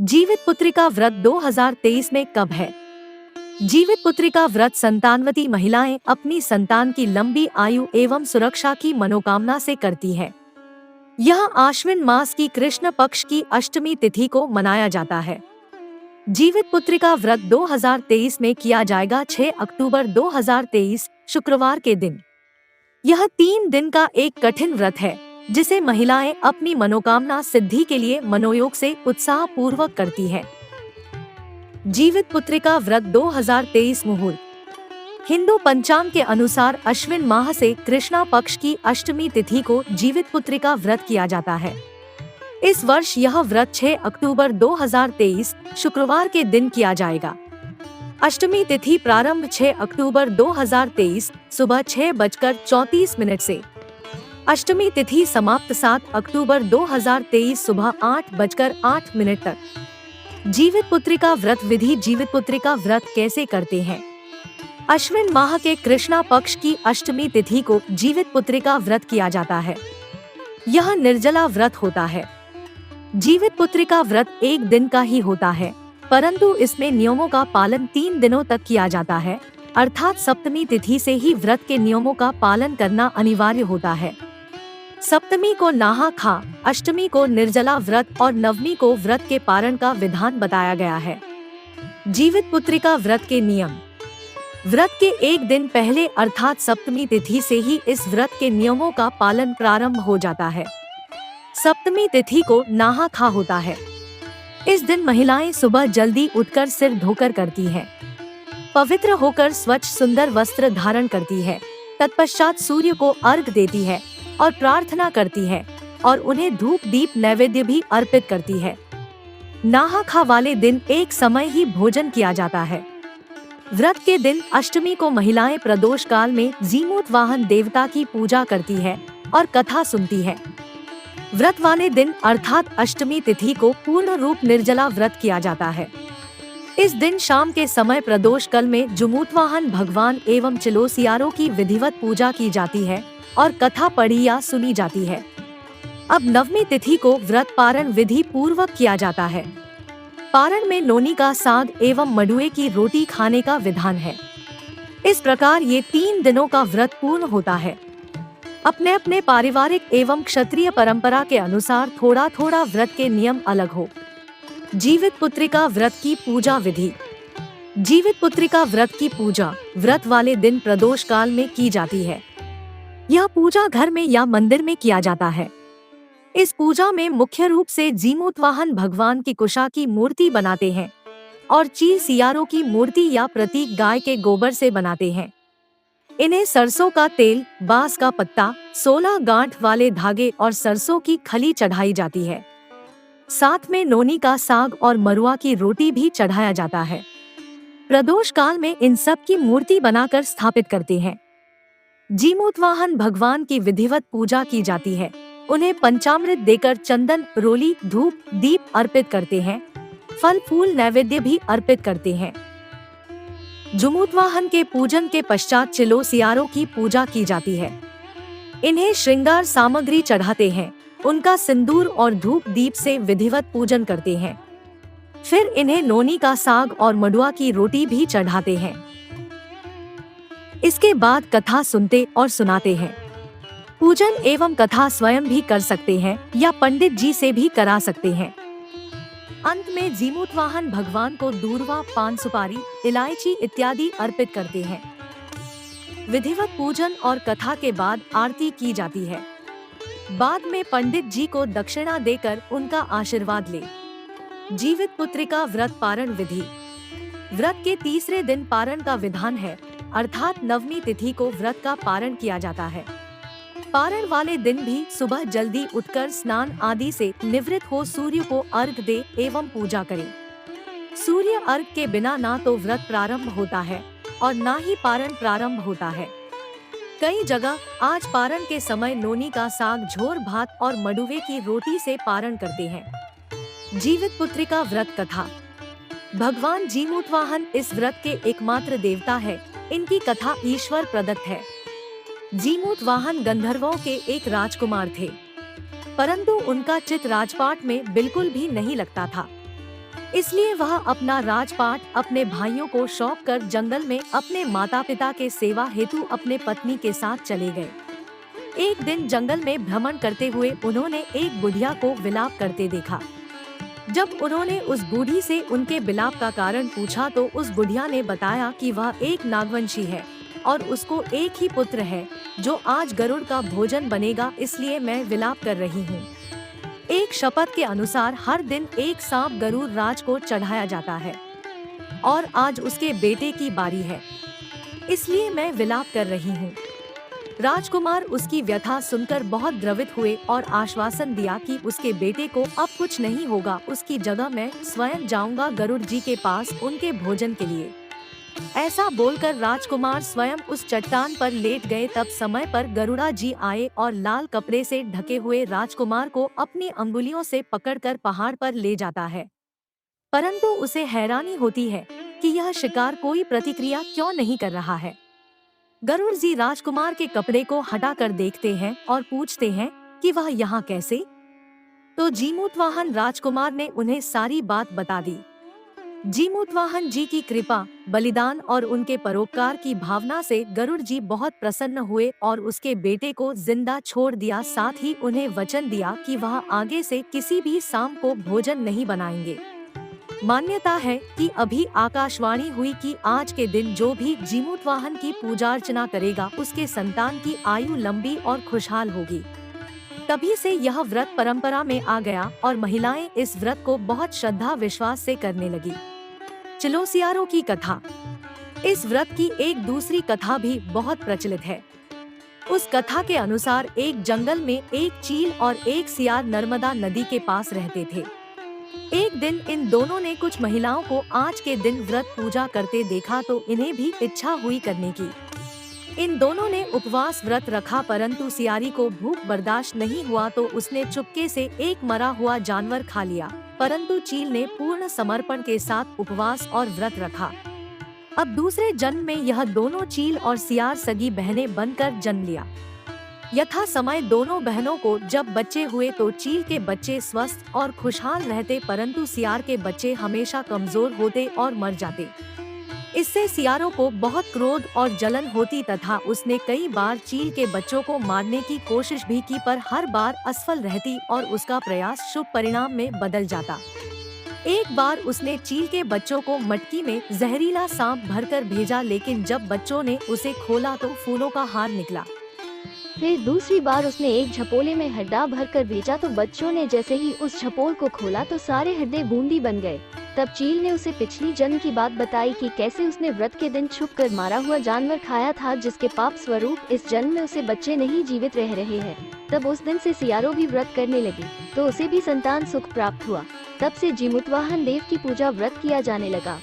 जीवित पुत्रिका व्रत 2023 में कब है? जीवित पुत्रिका व्रत संतानवती महिलाएं अपनी संतान की लंबी आयु एवं सुरक्षा की मनोकामना से करती है। यह आश्विन मास की कृष्ण पक्ष की अष्टमी तिथि को मनाया जाता है। जीवित पुत्रिका व्रत 2023 में किया जाएगा 6 अक्टूबर 2023 शुक्रवार के दिन। यह 3 दिन का एक कठिन व्रत है जिसे महिलाएं अपनी मनोकामना सिद्धि के लिए मनोयोग से उत्साह पूर्वक करती है। जीवित पुत्रिका व्रत 2023 मुहूर्त। हिंदू पंचांग के अनुसार अश्विन माह से कृष्णा पक्ष की अष्टमी तिथि को जीवित पुत्रिका व्रत किया जाता है। इस वर्ष यह व्रत 6 अक्टूबर 2023 शुक्रवार के दिन किया जाएगा। अष्टमी तिथि प्रारंभ 6 अक्टूबर 2023 सुबह 6:34 से। अष्टमी तिथि समाप्त 7 अक्टूबर 2023 सुबह 8:08 तक। जीवित पुत्रिका व्रत विधि। जीवित पुत्रिका व्रत कैसे करते हैं? अश्विन माह के कृष्णा पक्ष की अष्टमी तिथि को जीवित पुत्रिका व्रत किया जाता है। यह निर्जला व्रत होता है। जीवित पुत्रिका व्रत एक दिन का ही होता है, परंतु इसमें नियमों का पालन 3 दिनों तक किया जाता है, अर्थात सप्तमी तिथि से ही व्रत के नियमों का पालन करना अनिवार्य होता है। सप्तमी को नहा खा, अष्टमी को निर्जला व्रत और नवमी को व्रत के पारण का विधान बताया गया है। जीवित पुत्रिका व्रत के नियम। व्रत के एक दिन पहले अर्थात सप्तमी तिथि से ही इस व्रत के नियमों का पालन प्रारंभ हो जाता है। सप्तमी तिथि को नहा खा होता है। इस दिन महिलाएं सुबह जल्दी उठकर सिर धोकर करती हैं। पवित्र होकर स्वच्छ सुंदर वस्त्र धारण करती है। तत्पश्चात सूर्य को अर्घ देती है और प्रार्थना करती है और उन्हें धूप दीप नैवेद्य भी अर्पित करती है। नहा खा वाले दिन एक समय ही भोजन किया जाता है। व्रत के दिन अष्टमी को महिलाएं प्रदोष काल में जीमूत वाहन देवता की पूजा करती है और कथा सुनती है। व्रत वाले दिन अर्थात अष्टमी तिथि को पूर्ण रूप निर्जला व्रत किया जाता है। इस दिन शाम के समय प्रदोष काल में जुमूतवाहन भगवान एवं चिलोसियारों की विधिवत पूजा की जाती है और कथा पढ़ी या सुनी जाती है। अब नवमी तिथि को व्रत पारण विधि पूर्वक किया जाता है। पारण में नोनी का साग एवं मडुए की रोटी खाने का विधान है। इस प्रकार ये 3 दिनों का व्रत पूर्ण होता है। अपने अपने पारिवारिक एवं क्षत्रिय परंपरा के अनुसार थोड़ा थोड़ा व्रत के नियम अलग हो। जीवित पुत्रिका व्रत की पूजा विधि। जीवित पुत्रिका व्रत की पूजा व्रत वाले दिन प्रदोष काल में की जाती है। यह पूजा घर में या मंदिर में किया जाता है। इस पूजा में मुख्य रूप से जीमूतवाहन भगवान की कुशा की मूर्ति बनाते हैं और चील सियारों की मूर्ति या प्रतीक गाय के गोबर से बनाते हैं। इन्हें सरसों का तेल, बांस का पत्ता, 16 गांठ वाले धागे और सरसों की खली चढ़ाई जाती है। साथ में नोनी का साग और मरुआ की रोटी भी चढ़ाया जाता है। प्रदोष काल में इन सब की मूर्ति बनाकर स्थापित करते हैं। जीमूतवाहन भगवान की विधिवत पूजा की जाती है। उन्हें पंचामृत देकर चंदन, रोली, धूप, दीप अर्पित करते हैं। फल फूल नैवेद्य भी अर्पित करते हैं। जुमूतवाहन के पूजन के पश्चात चिलोसियारों की पूजा की जाती है। इन्हें श्रृंगार सामग्री चढ़ाते हैं। उनका सिंदूर और धूप दीप से विधिवत पूजन करते हैं। फिर इन्हें नोनी का साग और मडुआ की रोटी भी चढ़ाते हैं। इसके बाद कथा सुनते और सुनाते हैं। पूजन एवं कथा स्वयं भी कर सकते हैं या पंडित जी से भी करा सकते हैं। अंत में जीमूतवाहन भगवान को दूर्वा, पान सुपारी, इलायची इत्यादि अर्पित करते हैं। विधिवत पूजन और कथा के बाद आरती की जाती है। बाद में पंडित जी को दक्षिणा देकर उनका आशीर्वाद ले। जीवित पुत्रिका व्रत पारण विधि। व्रत के तीसरे दिन पारण का विधान है, अर्थात नवमी तिथि को व्रत का पारण किया जाता है। पारण वाले दिन भी सुबह जल्दी उठकर स्नान आदि से निवृत्त हो सूर्य को अर्घ दे एवं पूजा करें। सूर्य अर्घ के बिना ना तो व्रत प्रारंभ होता है और ना ही पारण प्रारंभ होता है। कई जगह आज पारण के समय नोनी का साग, झोर भात और मडुवे की रोटी से पारण करते हैं। जीवित पुत्रिका व्रत कथा। भगवान जीमूतवाहन इस व्रत के एकमात्र देवता है। इनकी कथा ईश्वर प्रदत्त है। जीमूतवाहन गंधर्वों के एक राजकुमार थे, परंतु उनका चित्त राजपाट में बिल्कुल भी नहीं लगता था। इसलिए वह अपना राजपाट अपने भाइयों को सौंप कर जंगल में अपने माता पिता के सेवा हेतु अपने पत्नी के साथ चले गए। एक दिन जंगल में भ्रमण करते हुए उन्होंने एक बुढ़िया को विलाप करते देखा। जब उन्होंने उस बूढ़ी से उनके विलाप का कारण पूछा तो उस बुढ़िया ने बताया कि वह एक नागवंशी है और उसको एक ही पुत्र है जो आज गरुड़ का भोजन बनेगा, इसलिए मैं विलाप कर रही हूँ। एक शपथ के अनुसार हर दिन एक सांप गरुड़ राज को चढ़ाया जाता है और आज उसके बेटे की बारी है, इसलिए मैं विलाप कर रही हूँ। राजकुमार उसकी व्यथा सुनकर बहुत द्रवित हुए और आश्वासन दिया कि उसके बेटे को अब कुछ नहीं होगा, उसकी जगह मैं स्वयं जाऊंगा गरुड़ जी के पास उनके भोजन के लिए। ऐसा बोलकर राजकुमार स्वयं उस चट्टान पर लेट गए। तब समय पर गरुड़ा जी आए और लाल कपड़े से ढके हुए राजकुमार को अपनी अंगुलियों से पकड़कर पहाड़ पर ले जाता है, परंतु उसे हैरानी होती है कि यह शिकार कोई प्रतिक्रिया क्यों नहीं कर रहा है। गरुड़ जी राजकुमार के कपड़े को हटाकर देखते हैं और पूछते हैं कि वह यहाँ कैसे? तो जीमूतवाहन राजकुमार ने उन्हें सारी बात बता दी। जीमूतवाहन जी की कृपा, बलिदान और उनके परोपकार की भावना से गरुड़ जी बहुत प्रसन्न हुए और उसके बेटे को जिंदा छोड़ दिया। साथ ही उन्हें वचन दिया कि वह आगे से किसी भी सांप को भोजन नहीं बनाएंगे। मान्यता है कि अभी आकाशवाणी हुई कि आज के दिन जो भी जीमूतवाहन की पूजा अर्चना करेगा उसके संतान की आयु लंबी और खुशहाल होगी। तभी से यह व्रत परंपरा में आ गया और महिलाएं इस व्रत को बहुत श्रद्धा विश्वास से करने लगी। चिलोसियारों की कथा। इस व्रत की एक दूसरी कथा भी बहुत प्रचलित है। उस कथा के अनुसार एक जंगल में एक चील और एक सियार नर्मदा नदी के पास रहते थे। एक दिन इन दोनों ने कुछ महिलाओं को आज के दिन व्रत पूजा करते देखा तो इन्हें भी इच्छा हुई करने की। इन दोनों ने उपवास व्रत रखा, परंतु सियारी को भूख बर्दाश्त नहीं हुआ तो उसने चुपके से एक मरा हुआ जानवर खा लिया, परंतु चील ने पूर्ण समर्पण के साथ उपवास और व्रत रखा। अब दूसरे जन्म में यह दोनों चील और सियार सगी बहनें बनकर जन्म लिया। यथा समय दोनों बहनों को जब बच्चे हुए तो चील के बच्चे स्वस्थ और खुशहाल रहते, परंतु सियार के बच्चे हमेशा कमजोर होते और मर जाते। इससे सियारों को बहुत क्रोध और जलन होती तथा उसने कई बार चील के बच्चों को मारने की कोशिश भी की, पर हर बार असफल रहती और उसका प्रयास शुभ परिणाम में बदल जाता। एक बार उसने चील के बच्चों को मटकी में जहरीला सांप भरकर भेजा, लेकिन जब बच्चों ने उसे खोला तो फूलों का हार निकला। फिर दूसरी बार उसने एक झपोले में हड्डा भरकर भेजा तो बच्चों ने जैसे ही उस झपोल को खोला तो सारे हड्डे बूंदी बन गए। तब चील ने उसे पिछली जन्म की बात बताई कि कैसे उसने व्रत के दिन छुपकर मारा हुआ जानवर खाया था, जिसके पाप स्वरूप इस जन्म में उसे बच्चे नहीं जीवित रह रहे हैं। तब उस दिन से सियारों भी व्रत करने लगी तो उसे भी संतान सुख प्राप्त हुआ। तब से जीमूतवाहन देव की पूजा व्रत किया जाने लगा।